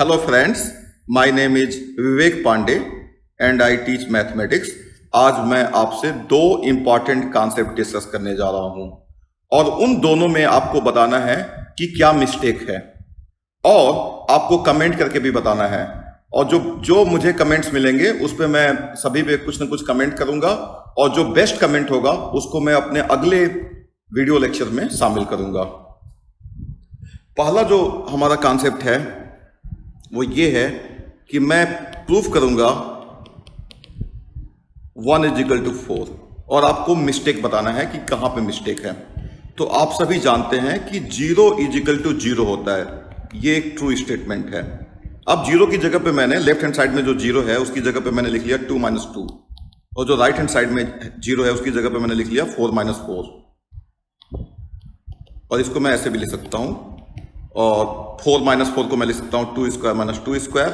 Hello friends, my name is Vivek Pandey and I teach mathematics. आज मैं आपसे दो इंपॉर्टेंट कॉन्सेप्ट डिस्कस करने जा रहा हूं और उन दोनों में आपको बताना है कि क्या मिस्टेक है और आपको कमेंट करके भी बताना है। और जो मुझे कमेंट्स मिलेंगे उस पर मैं सभी पे कुछ ना कुछ कमेंट करूंगा और जो बेस्ट कमेंट होगा उसको मैं अपने अगले वीडियो लेक्चर में शामिल करूंगा। पहला जो हमारा कॉन्सेप्ट है वो ये है कि मैं प्रूफ करूंगा 1 = 4 और आपको मिस्टेक बताना है कि कहां पे मिस्टेक है। तो आप सभी जानते हैं कि 0 = 0 होता है, ये एक ट्रू स्टेटमेंट है। अब 0 की जगह पे मैंने लेफ्ट हैंड साइड में जो 0 है उसकी जगह पे मैंने लिख लिया 2 - 2 और जो राइट हैंड साइड में 0 है उसकी जगह पे मैंने लिख लिया 4 - 4 और इसको मैं ऐसे भी लिख सकता हूं और 4 - 4 को मैं लिख सकता हूं 2² - 2²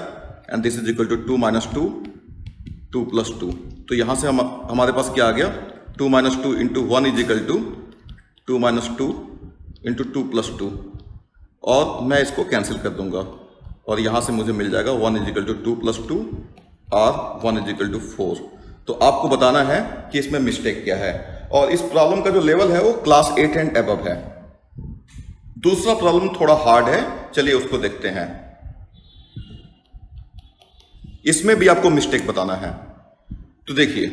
and this is equal to 2 - 2 2 + 2। तो यहां से हमारे पास क्या आ गया 2 - 2 × 1 = 2 - 2 × 2 + 2 और मैं इसको कैंसिल कर दूंगा और यहां से मुझे मिल जाएगा 1 = 2 + 2 और 1 = 4। तो आपको बताना है कि इसमें मिस्टेक क्या है और इस प्रॉब्लम का जो लेवल है वो क्लास 8 एंड अबव है। दूसरा प्रॉब्लम थोड़ा हार्ड है, चलिए उसको देखते हैं। इसमें भी आपको मिस्टेक बताना है। तो देखिए,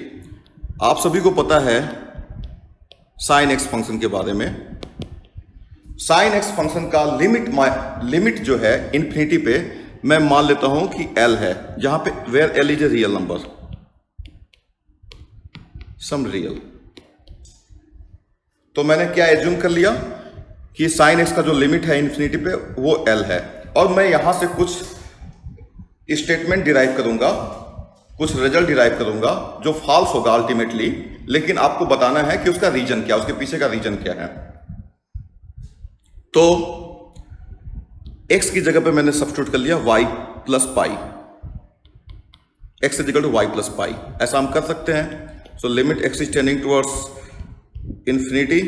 आप सभी को पता है sin x फंक्शन के बारे में। sin x फंक्शन का लिमिट जो है इन्फिनिटी पे मैं मान लेता हूं कि l है, जहां पे where l is a real number, some real. तो मैंने क्या एज्यूम कर लिया कि sin x का जो लिमिट है इन्फिनिटी पे वो l है और मैं यहां से कुछ स्टेटमेंट डिराइव करूंगा, कुछ रिजल्ट डिराइव करूंगा जो फॉल्स होगा अल्टीमेटली, लेकिन आपको बताना है कि उसका रीजन क्या, उसके पीछे का रीजन क्या है। तो x की जगह पे मैंने सब्स्टिट्यूट कर लिया y + π, x = y + π। ऐसा हम कर सकते हैं। So limit x is tending towards infinity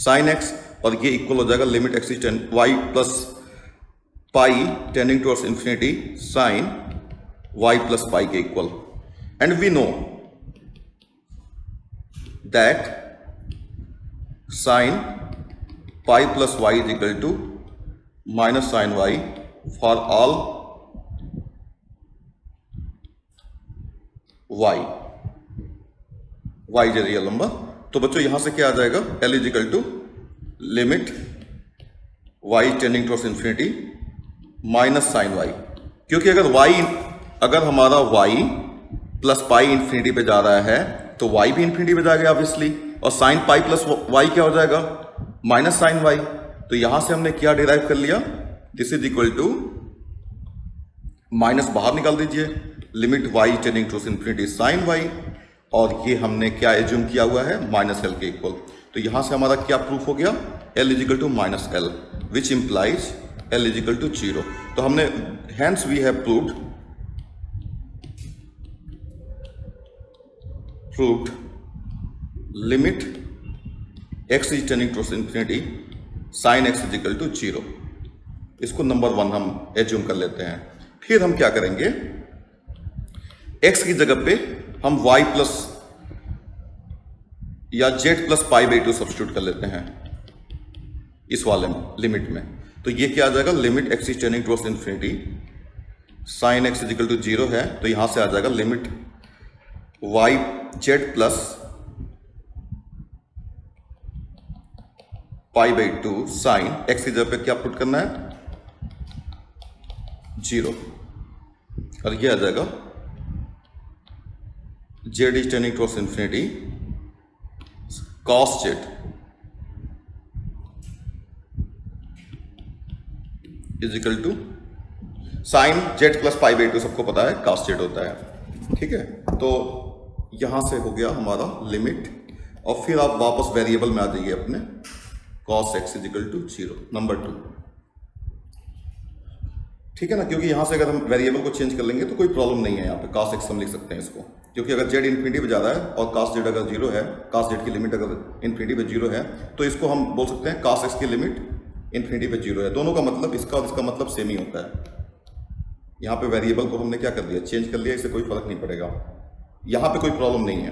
sin x और ये इक्वल हो जाएगा limit x is y + π tending towards infinity sin y + π के equal. And we know that sin π + y = -sin y for all y is a real number. तो बच्चों यहां से क्या आ जाएगा l = limit y tending towards infinity -sin y, क्योंकि अगर हमारा y + π इंफिनिटी पे जा रहा है तो y भी इंफिनिटी पे जाएगा ऑब्वियसली, और sin π + y क्या हो जाएगा -sin y। तो यहां से हमने क्या डिराइव कर लिया, this is equal to minus बाहर निकाल दीजिए, limit y tending towards infinity sin y और ये हमने क्या एज्यूम किया हुआ है -l के इक्वल। तो यहां से हमारा क्या प्रूफ हो गया, l = -l which implies l = 0। तो हमने hence we have proved limit x is tending towards infinity sin x = 0। इसको नंबर 1 हम एज्यूम कर लेते हैं। फिर हम क्या करेंगे, x की जगह पे हम y प्लस या z + π/2 सब्स्टिट्यूट कर लेते हैं इस वाले लिमिट में। तो ये क्या आ जाएगा, limit x is tending towards infinity sin x = 0 है, तो यहां से आ जाएगा limit y z + π/2 sin x की जगह पे क्या पुट करना है 0 और ये आ जाएगा z is tending towards infinity cos z is equal to sine z + π/2 सबको पता है cos z होता है, ठीक है। तो यहां से हो गया हमारा लिमिट और फिर आप वापस वेरिएबल में आ जाइए अपने cos x = 0। नंबर 2, ठीक है ना, क्योंकि यहाँ से अगर हम वेरिएबल को चेंज कर लेंगे तो कोई प्रॉब्लम नहीं है। यहाँ पे cos x हम लिख सकते हैं इसको, क्योंकि अगर z इन्फिनिटी पे जा रहा है और cos z अगर जीरो है, cos z की लिमिट अगर इन्फिनिटी पे जीरो है, तो इसको हम बोल सकते हैं cos x की लिमिट इन्फिनिटी पे जीरो है। दोनों का मतलब, इसका और इसका मतलब सेम ही होता है। यहाँ पे वेरिएबल को हमने क्या कर दिया, चेंज कर लिया, इससे कोई फर्क नहीं पड़ेगा, यहाँ पे कोई प्रॉब्लम नहीं है।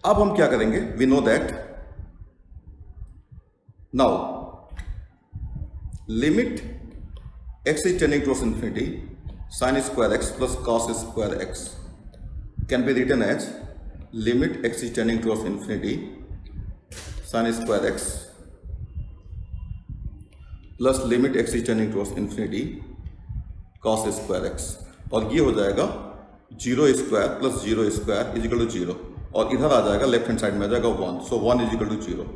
अब हम क्या करेंगे, we know that now limit x is tending towards infinity, sin square x plus cos square x can be written as limit x is tending towards infinity, sin square x plus limit x is tending towards infinity, cos square x, और ये हो जाएगा 0 square plus 0 square is equal to 0, और इधर आ जाएगा left hand side में आ जाएगा 1, सो 1 is equal to 0।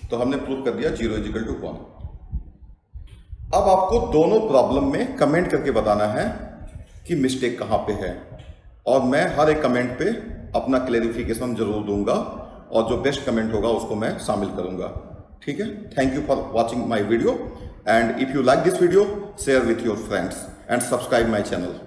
तो हमने प्रूव कर दिया 0 इज इक्वल टू 1। अब आपको दोनों प्रॉब्लम में कमेंट करके बताना है कि मिस्टेक कहाँ पे है, और मैं हर एक कमेंट पे अपना क्लेरिफिकेशन जरूर दूंगा, और जो बेस्ट कमेंट होगा उसको मैं शामिल करूंगा। ठीक है, thank you for watching my video, and if you like this video share with your friends and subscribe my channel.